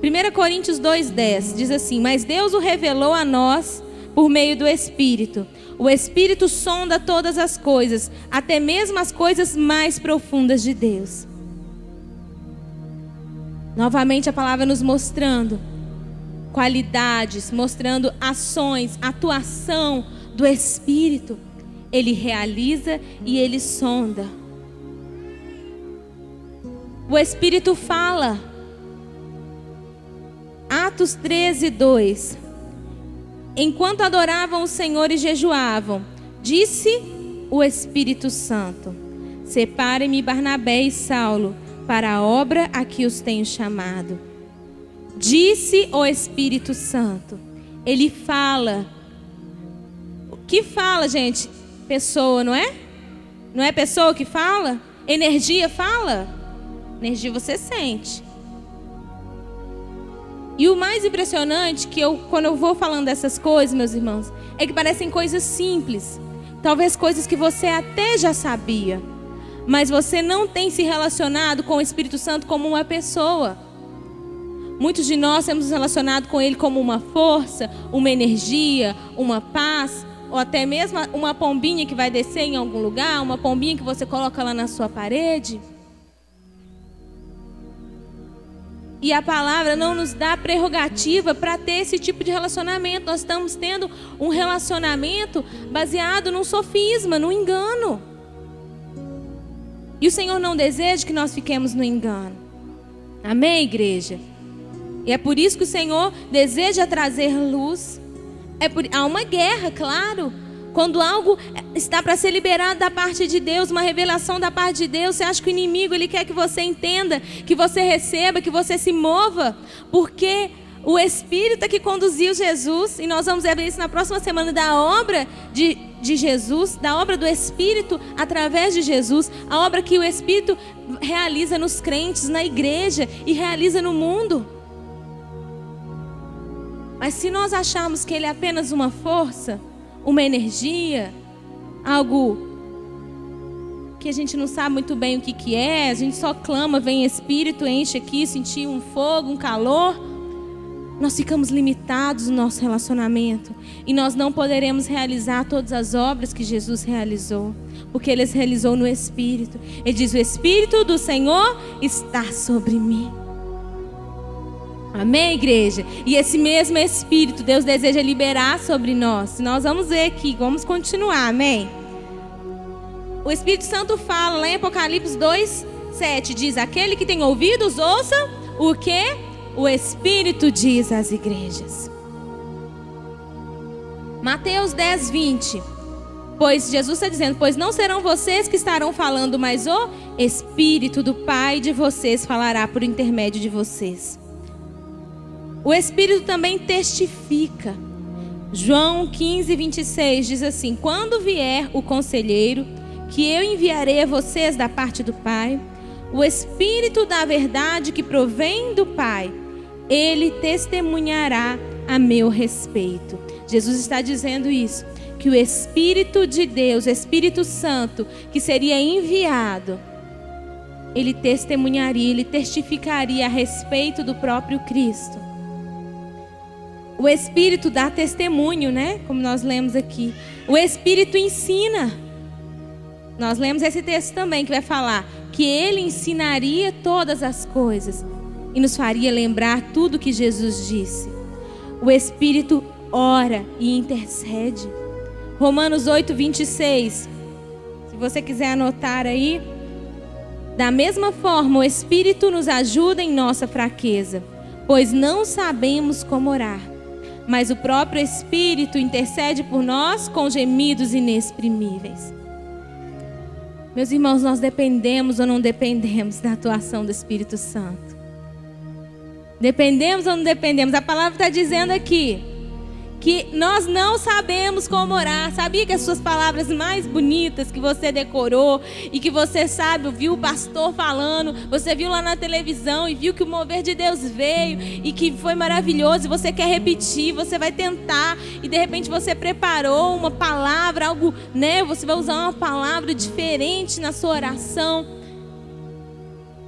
1 Coríntios 2,10 diz assim: mas Deus o revelou a nós por meio do Espírito. O Espírito sonda todas as coisas, até mesmo as coisas mais profundas de Deus. Novamente a palavra nos mostrando qualidades, mostrando ações, atuação do Espírito. Ele realiza e ele sonda. O Espírito fala. Atos 13:2. Enquanto adoravam o Senhor e jejuavam, disse o Espírito Santo: separem-me Barnabé e Saulo para a obra a que os tenho chamado. Disse o Espírito Santo. Ele fala. O que fala, gente? Pessoa, não é? Não é pessoa que fala? Energia fala? Energia você sente. E o mais impressionante, quando eu vou falando dessas coisas, meus irmãos, é que parecem coisas simples. Talvez coisas que você até já sabia, mas você não tem se relacionado com o Espírito Santo como uma pessoa. Muitos de nós temos nos relacionado com Ele como uma força, uma energia, uma paz, ou até mesmo uma pombinha que vai descer em algum lugar, uma pombinha que você coloca lá na sua parede. E a palavra não nos dá prerrogativa para ter esse tipo de relacionamento. Nós estamos tendo um relacionamento baseado num sofisma, num engano. E o Senhor não deseja que nós fiquemos no engano. Amém, igreja? E é por isso que o Senhor deseja trazer luz. Há uma guerra, claro. Quando algo está para ser liberado da parte de Deus, uma revelação da parte de Deus, você acha que o inimigo ele quer que você entenda, que você receba, que você se mova, porque o Espírito é que conduziu Jesus, e nós vamos ver isso na próxima semana, da obra de Jesus, da obra do Espírito através de Jesus, a obra que o Espírito realiza nos crentes, na igreja e realiza no mundo. Mas se nós acharmos que ele é apenas uma força, uma energia, algo que a gente não sabe muito bem o que é, a gente só clama, vem Espírito, enche aqui, sentir um fogo, um calor, nós ficamos limitados no nosso relacionamento e nós não poderemos realizar todas as obras que Jesus realizou, porque Ele as realizou no Espírito. Ele diz: o Espírito do Senhor está sobre mim. Amém, igreja? E esse mesmo Espírito Deus deseja liberar sobre nós. Nós vamos ver aqui, vamos continuar, amém? O Espírito Santo fala lá em Apocalipse 2:7, diz: aquele que tem ouvidos, ouça o que o Espírito diz às igrejas. Mateus 10:20, pois Jesus está dizendo: pois não serão vocês que estarão falando, mas o Espírito do Pai de vocês falará por intermédio de vocês. O Espírito também testifica. João 15:26 diz assim: quando vier o Conselheiro, que eu enviarei a vocês da parte do Pai, o Espírito da verdade que provém do Pai, ele testemunhará a meu respeito. Jesus está dizendo isso, que o Espírito de Deus, o Espírito Santo, que seria enviado, ele testemunharia, ele testificaria a respeito do próprio Cristo. O Espírito dá testemunho, né? Como nós lemos aqui. O Espírito ensina. Nós lemos esse texto também que vai falar que Ele ensinaria todas as coisas e nos faria lembrar tudo que Jesus disse. O Espírito ora e intercede. Romanos 8:26. Se você quiser anotar aí. Da mesma forma, o Espírito nos ajuda em nossa fraqueza, pois não sabemos como orar. Mas o próprio Espírito intercede por nós com gemidos inexprimíveis. Meus irmãos, nós dependemos ou não dependemos da atuação do Espírito Santo? Dependemos ou não dependemos? A palavra está dizendo aqui que nós não sabemos como orar. Sabia que as suas palavras mais bonitas que você decorou e que você sabe, viu o pastor falando, você viu lá na televisão e viu que o mover de Deus veio e que foi maravilhoso, e você quer repetir, você vai tentar e de repente você preparou uma palavra, algo, né? Você vai usar uma palavra diferente na sua oração.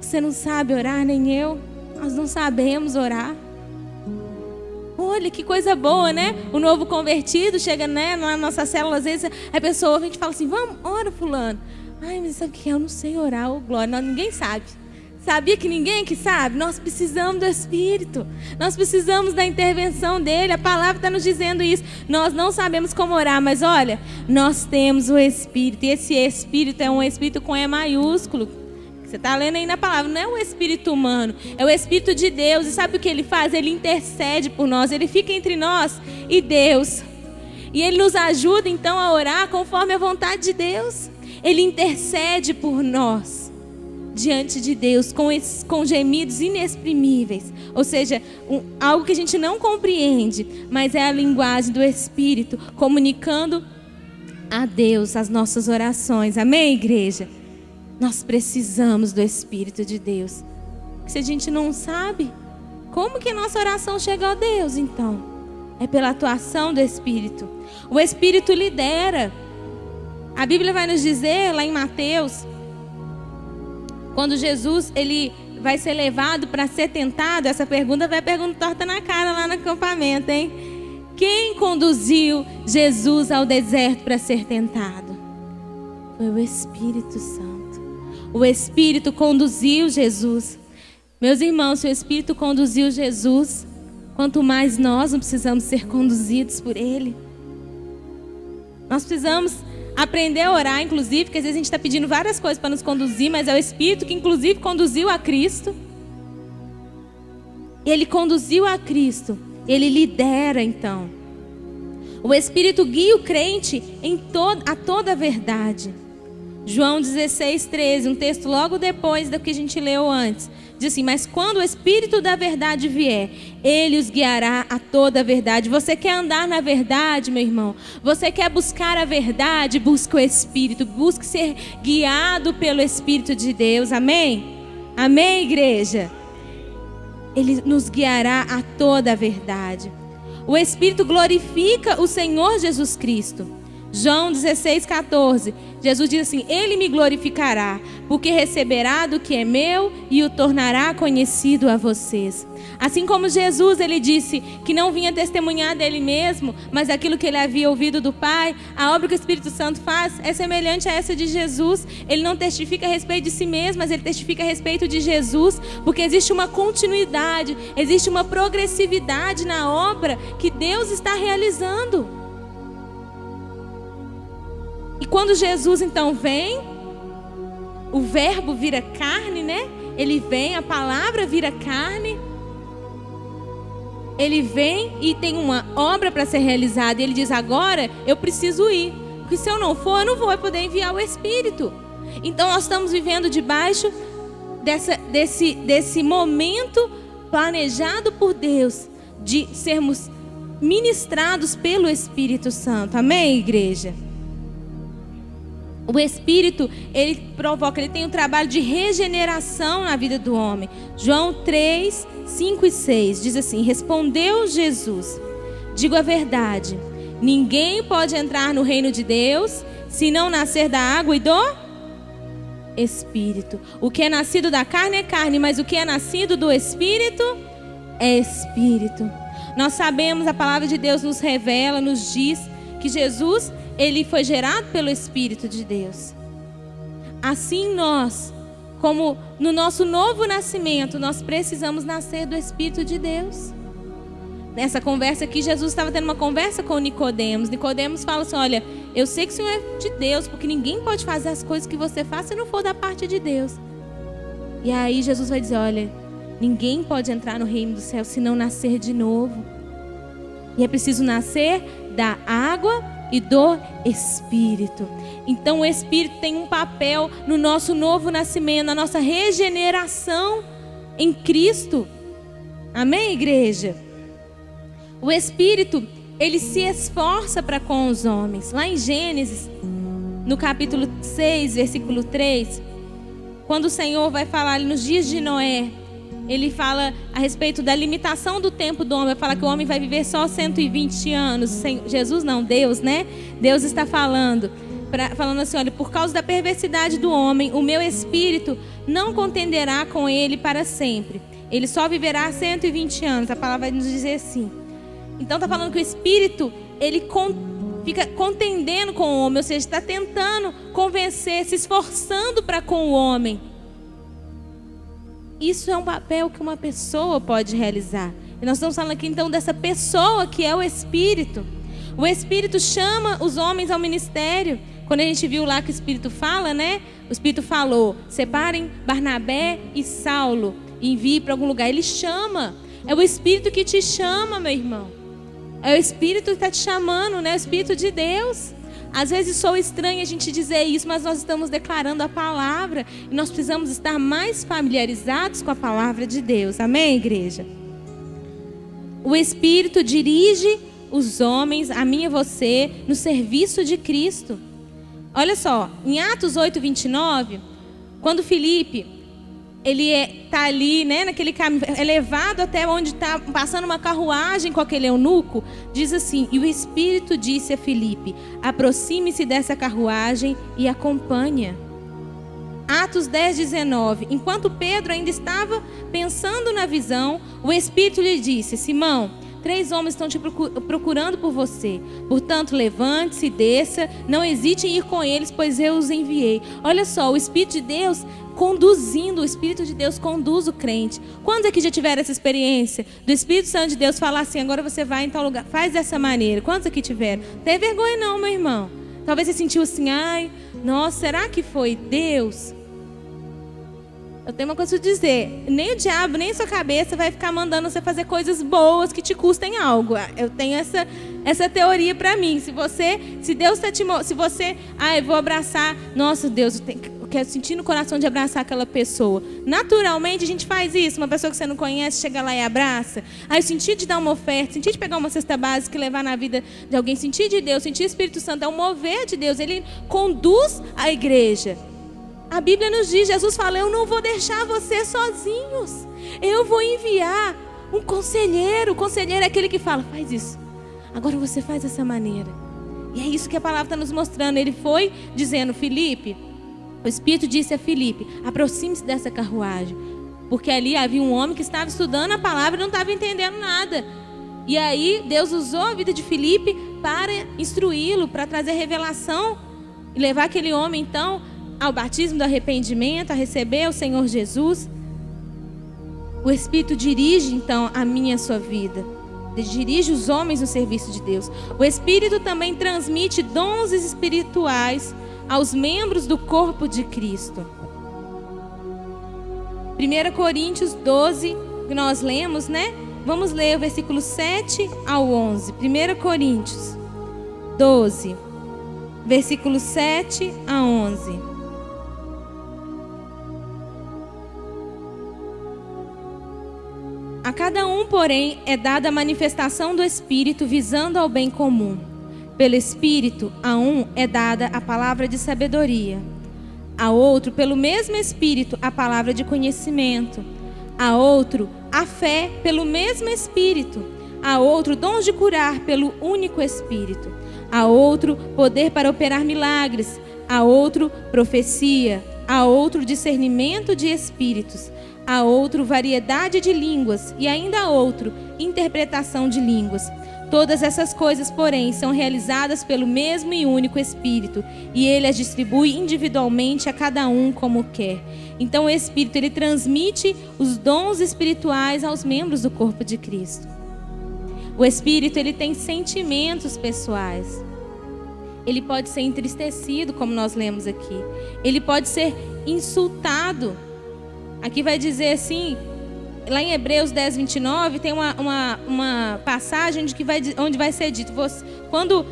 Você não sabe orar, nem eu. Nós não sabemos orar. Olha que coisa boa, né? O novo convertido chega, né, na nossa célula, às vezes a pessoa, a gente fala assim, vamos, ora fulano. Ai, mas sabe o que é? Eu não sei orar, ô glória. Não, ninguém sabe. Sabia que ninguém que sabe? Nós precisamos do Espírito. Nós precisamos da intervenção dele. A palavra está nos dizendo isso. Nós não sabemos como orar, mas olha, nós temos o Espírito. E esse Espírito é um Espírito com E maiúsculo. Você está lendo aí na palavra, não é o Espírito humano, é o Espírito de Deus. E sabe o que ele faz? Ele intercede por nós, ele fica entre nós e Deus. E ele nos ajuda então a orar conforme a vontade de Deus. Ele intercede por nós diante de Deus com gemidos inexprimíveis. Ou seja, algo que a gente não compreende, mas é a linguagem do Espírito comunicando a Deus as nossas orações. Amém, igreja? Nós precisamos do Espírito de Deus. Se a gente não sabe, como que a nossa oração chega a Deus, então? É pela atuação do Espírito. O Espírito lidera. A Bíblia vai nos dizer, lá em Mateus, quando Jesus ele vai ser levado para ser tentado, essa pergunta vai perguntar torta na cara lá no acampamento, hein? Quem conduziu Jesus ao deserto para ser tentado? Foi o Espírito Santo. O Espírito conduziu Jesus. Meus irmãos, se o Espírito conduziu Jesus, quanto mais nós não precisamos ser conduzidos por Ele. Nós precisamos aprender a orar, inclusive, porque às vezes a gente está pedindo várias coisas para nos conduzir, mas é o Espírito que inclusive conduziu a Cristo. Ele conduziu a Cristo. Ele lidera então. O Espírito guia o crente a toda a verdade. João 16:13, um texto logo depois do que a gente leu antes. Diz assim, mas quando o Espírito da verdade vier, Ele os guiará a toda a verdade. Você quer andar na verdade, meu irmão? Você quer buscar a verdade? Busque o Espírito. Busque ser guiado pelo Espírito de Deus. Amém? Amém, igreja? Ele nos guiará a toda a verdade. O Espírito glorifica o Senhor Jesus Cristo. João 16:14, Jesus diz assim, Ele me glorificará, porque receberá do que é meu e o tornará conhecido a vocês. Assim como Jesus, ele disse que não vinha testemunhar dele mesmo, mas aquilo que ele havia ouvido do Pai, a obra que o Espírito Santo faz é semelhante a essa de Jesus. Ele não testifica a respeito de si mesmo, mas ele testifica a respeito de Jesus, porque existe uma continuidade, existe uma progressividade na obra que Deus está realizando. E quando Jesus então vem, o verbo vira carne, né? Ele vem, a palavra vira carne. Ele vem e tem uma obra para ser realizada. E ele diz, agora eu preciso ir. Porque se eu não for, eu não vou poder enviar o Espírito. Então nós estamos vivendo debaixo desse momento planejado por Deus. De sermos ministrados pelo Espírito Santo. Amém, igreja? O Espírito, ele provoca, ele tem um trabalho de regeneração na vida do homem. João 3, 5 e 6 diz assim, respondeu Jesus, digo a verdade, ninguém pode entrar no reino de Deus se não nascer da água e do Espírito. O que é nascido da carne é carne, mas o que é nascido do Espírito é Espírito. Nós sabemos, a palavra de Deus nos revela, nos diz que Jesus, ele foi gerado pelo Espírito de Deus. Assim nós, como no nosso novo nascimento, nós precisamos nascer do Espírito de Deus. Nessa conversa aqui, Jesus estava tendo uma conversa com Nicodemos. Nicodemos fala assim, olha, eu sei que o Senhor é de Deus, porque ninguém pode fazer as coisas que você faz se não for da parte de Deus. E aí Jesus vai dizer, olha, ninguém pode entrar no reino do céu se não nascer de novo. E é preciso nascer da água e do Espírito. Então o Espírito tem um papel no nosso novo nascimento, na nossa regeneração em Cristo. Amém, igreja? O Espírito, ele se esforça para com os homens. Lá em Gênesis, no capítulo 6, versículo 3, quando o Senhor vai falar ali nos dias de Noé, ele fala a respeito da limitação do tempo do homem. Vai falar que o homem vai viver só 120 anos. Jesus não, Deus, né? Deus está falando assim, olha, por causa da perversidade do homem, o meu Espírito não contenderá com ele para sempre. Ele só viverá 120 anos. A palavra vai nos dizer assim. Então está falando que o Espírito, ele fica contendendo com o homem, ou seja, está tentando convencer, se esforçando para com o homem. Isso é um papel que uma pessoa pode realizar. E nós estamos falando aqui então dessa pessoa que é o Espírito. O Espírito chama os homens ao ministério. Quando a gente viu lá que o Espírito fala, né? O Espírito falou, separem Barnabé e Saulo e envie para algum lugar. Ele chama. É o Espírito que te chama, meu irmão. É o Espírito que está te chamando, né? O Espírito de Deus. Às vezes soa estranho a gente dizer isso, mas nós estamos declarando a palavra. E nós precisamos estar mais familiarizados com a palavra de Deus. Amém, igreja? O Espírito dirige os homens, a mim e você, no serviço de Cristo. Olha só, em Atos 8:29, quando Filipe, ele está ali, né, naquele caminho, é levado até onde está passando uma carruagem com aquele eunuco, diz assim, e o Espírito disse a Filipe, aproxime-se dessa carruagem e acompanha. Atos 10:19, enquanto Pedro ainda estava pensando na visão, o Espírito lhe disse, Simão, 3 homens estão te procurando por você. Portanto, levante-se e desça. Não hesite em ir com eles, pois eu os enviei. Olha só, o Espírito de Deus conduzindo. O Espírito de Deus conduz o crente. Quantos aqui já tiveram essa experiência? Do Espírito Santo de Deus falar assim, agora você vai em tal lugar. Faz dessa maneira. Quantos aqui tiveram? Não tem vergonha não, meu irmão. Talvez você sentiu assim, ai, nossa, será que foi Deus? Eu tenho uma coisa a dizer, nem o diabo, nem a sua cabeça vai ficar mandando você fazer coisas boas que te custem algo. Eu tenho essa teoria para mim. Se Deus está te se você, eu vou abraçar, nossa Deus, eu quero sentir no coração de abraçar aquela pessoa. Naturalmente a gente faz isso, uma pessoa que você não conhece, chega lá e abraça. Eu senti de dar uma oferta, senti de pegar uma cesta básica e levar na vida de alguém, senti de Deus, senti o Espírito Santo, é um mover de Deus, ele conduz a igreja. A Bíblia nos diz, Jesus fala, eu não vou deixar vocês sozinhos. Eu vou enviar um conselheiro. O conselheiro é aquele que fala, faz isso. Agora você faz dessa maneira. E é isso que a palavra está nos mostrando. Ele foi dizendo, Filipe, o Espírito disse a Filipe, aproxime-se dessa carruagem. Porque ali havia um homem que estava estudando a palavra e não estava entendendo nada. E aí Deus usou a vida de Filipe para instruí-lo, para trazer revelação. E levar aquele homem então ao batismo do arrependimento, a receber o Senhor Jesus. O Espírito dirige então a minha e a sua vida. Ele dirige os homens no serviço de Deus. O Espírito também transmite dons espirituais aos membros do corpo de Cristo. 1 Coríntios 12, que nós lemos, né? Vamos ler o versículo 7 ao 11. 1 Coríntios 12, versículo 7 a 11. A cada um, porém, é dada a manifestação do Espírito visando ao bem comum. Pelo Espírito, a um é dada a palavra de sabedoria. A outro, pelo mesmo Espírito, a palavra de conhecimento. A outro, a fé pelo mesmo Espírito. A outro, dons de curar pelo único Espírito. A outro, poder para operar milagres. A outro, profecia. A outro, discernimento de espíritos. A outro, variedade de línguas, e ainda a outro, interpretação de línguas. Todas essas coisas, porém, são realizadas pelo mesmo e único Espírito, e Ele as distribui individualmente a cada um como quer. Então o Espírito, ele transmite os dons espirituais aos membros do corpo de Cristo. O Espírito, ele tem sentimentos pessoais. Ele pode ser entristecido, como nós lemos aqui. Ele pode ser insultado. Aqui vai dizer assim, lá em Hebreus 10, 29, tem uma passagem onde vai ser dito, quando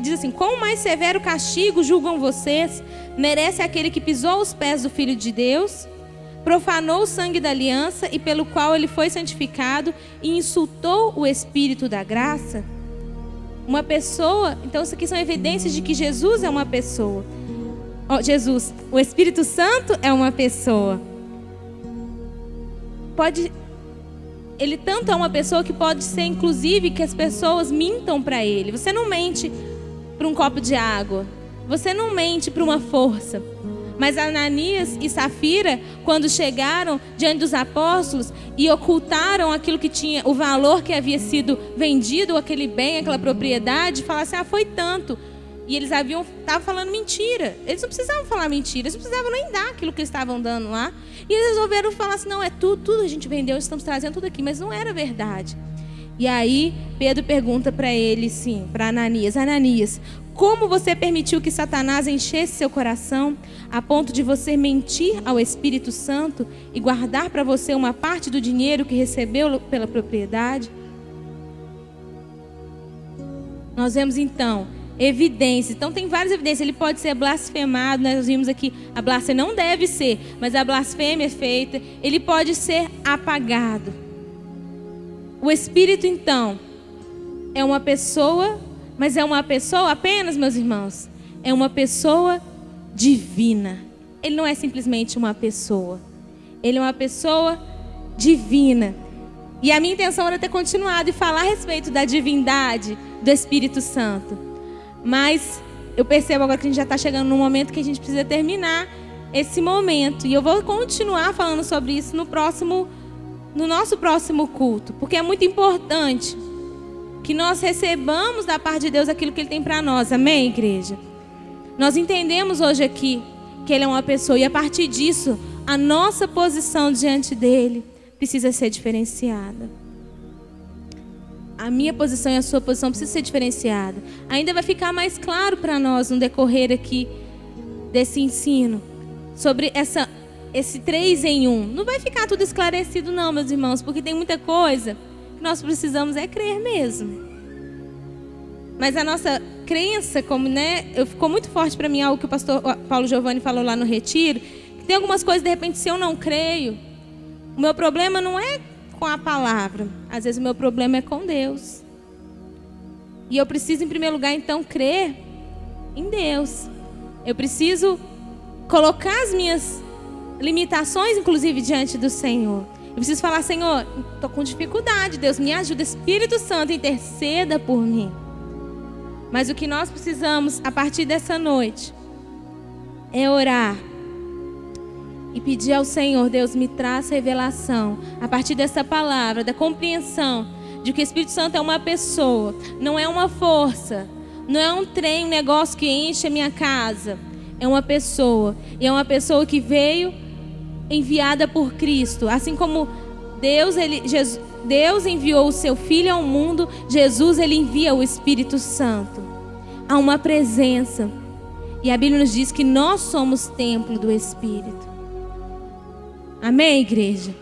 diz assim: quão mais severo castigo julgam vocês, merece aquele que pisou os pés do Filho de Deus, profanou o sangue da aliança e pelo qual ele foi santificado e insultou o Espírito da graça? Uma pessoa, então isso aqui são evidências de que Jesus é uma pessoa. O Espírito Santo é uma pessoa. Ele tanto é uma pessoa que pode ser, inclusive, que as pessoas mintam para ele. Você não mente para um copo de água. Você não mente para uma força. Mas Ananias e Safira, quando chegaram diante dos apóstolos e ocultaram aquilo que tinha, o valor que havia sido vendido, aquele bem, aquela propriedade, falaram assim: foi tanto. E eles estavam falando mentira. Eles não precisavam falar mentira, eles não precisavam nem dar aquilo que eles estavam dando lá. E eles resolveram falar assim: não, é tudo a gente vendeu, estamos trazendo tudo aqui. Mas não era verdade. E aí Pedro pergunta para ele, sim, para Ananias: Ananias, como você permitiu que Satanás enchesse seu coração a ponto de você mentir ao Espírito Santo e guardar para você uma parte do dinheiro que recebeu pela propriedade? Nós vemos então evidências. Então tem várias evidências. Ele pode ser blasfemado, nós vimos aqui, a blasfêmia não deve ser, mas a blasfêmia é feita. Ele pode ser apagado. O Espírito então é uma pessoa, mas é uma pessoa apenas, meus irmãos, é uma pessoa divina. Ele não é simplesmente uma pessoa, ele é uma pessoa divina. E a minha intenção era ter continuado e falar a respeito da divindade do Espírito Santo, mas eu percebo agora que a gente já está chegando num momento que a gente precisa terminar esse momento, e eu vou continuar falando sobre isso no nosso próximo culto, porque é muito importante que nós recebamos da parte de Deus aquilo que Ele tem para nós. Amém, igreja? Nós entendemos hoje aqui que Ele é uma pessoa, e a partir disso, a nossa posição diante dEle precisa ser diferenciada. A minha posição e a sua posição precisa ser diferenciada. Ainda vai ficar mais claro para nós no decorrer aqui desse ensino sobre esse 3 em 1. Não vai ficar tudo esclarecido não, meus irmãos, porque tem muita coisa que nós precisamos crer mesmo. Mas a nossa crença, ficou muito forte para mim algo que o pastor Paulo Giovanni falou lá no retiro, que tem algumas coisas, de repente, se eu não creio, o meu problema não é com a palavra, às vezes o meu problema é com Deus. E eu preciso, em primeiro lugar, então, crer em Deus. Eu preciso colocar as minhas limitações, inclusive, diante do Senhor. Eu preciso falar: Senhor, estou com dificuldade, Deus, me ajuda, Espírito Santo, interceda por mim. Mas o que nós precisamos, a partir dessa noite, é orar e pedir ao Senhor: Deus, me traz revelação, a partir dessa palavra, da compreensão de que o Espírito Santo é uma pessoa, não é uma força, não é um trem, um negócio que enche a minha casa. É uma pessoa, e é uma pessoa que veio enviada por Cristo. Assim como Deus enviou o seu Filho ao mundo, Jesus, ele envia o Espírito Santo. Há uma presença, e a Bíblia nos diz que nós somos templo do Espírito. Amém, igreja?